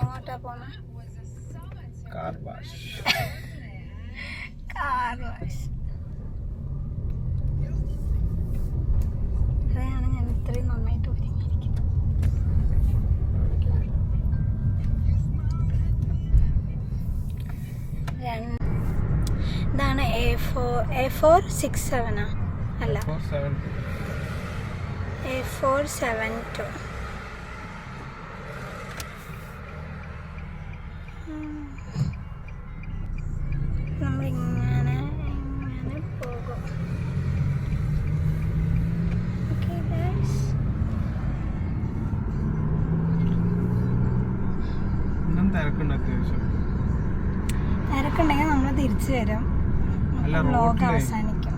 എങ്ങോട്ടാ പോണ? Car wash. Car wash. അതാണ് ഞാൻ ഇത്രയും നന്നായിട്ട് ഒരുങ്ങിയിരിക്കുന്നത്. ഇതാണ് A4 67 അല്ല A472. നമ്മളിങ്ങനെ പോകും. ഓക്കെ ഗൈസ്, തിരക്കുണ്ടെങ്കിൽ നമ്മൾ തിരിച്ചു വരും. വ്ലോഗ് അവസാനിക്കും.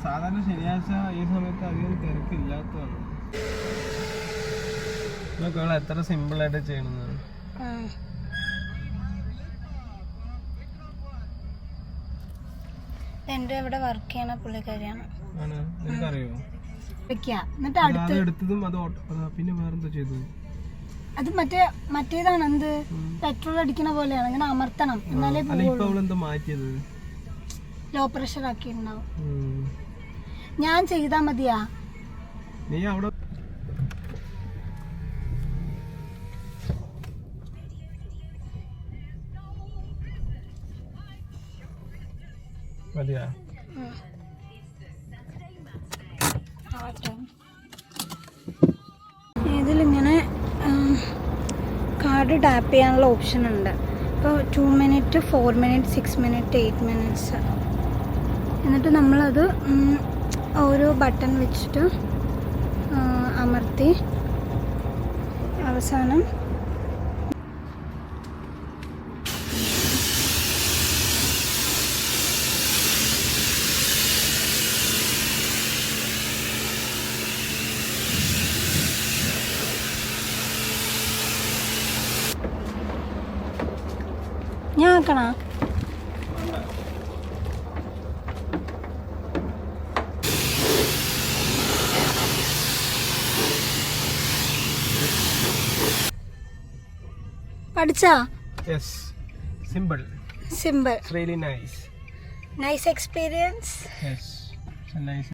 സാധാരണ ശനിയാഴ്ച ഈ സമയത്ത് അധികം തിരക്കില്ലാത്തതാണ്. എത്ര സിമ്പിൾ ആയിട്ട് ചെയ്യണമെന്നാണ്. എന്റെ ഇവിടെ വർക്ക് ചെയ്യണ പുള്ളിക്കാരിയാണ്. എനിക്കറിയോ? എന്നിട്ട് എടുത്തതും അത് പിന്നെ വേറെന്താ ചെയ്തത്? അത് മറ്റേതാണ്. എന്ത് പെട്രോൾ അടിക്കണ പോലെയാണ്. ഇങ്ങനെ അമർത്തണം എന്നാലേ മാറ്റിയത്. ലോ പ്രഷർ ആക്കിയിട്ടുണ്ടാവും. ഞാൻ ചെയ്താ മതിയാ? നീ അവിടെ മതിയാ? ഇതിലിങ്ങനെ കാർഡ് ടാപ്പ് ചെയ്യാനുള്ള ഓപ്ഷൻ ഉണ്ട്. ഇപ്പോൾ 2 മിനിറ്റ്, 4 മിനിറ്റ്, 6 മിനിറ്റ്, 8 മിനിറ്റ്സ്. എന്നിട്ട് നമ്മളത് ഓരോ ബട്ടൺ വെച്ചിട്ട് അമർത്തി അവസാനം ഞാൻ ആക്കണ. പഠിച്ചാ? Yes, simple. Simple. It's really nice. Nice experience. Yes, it's a nice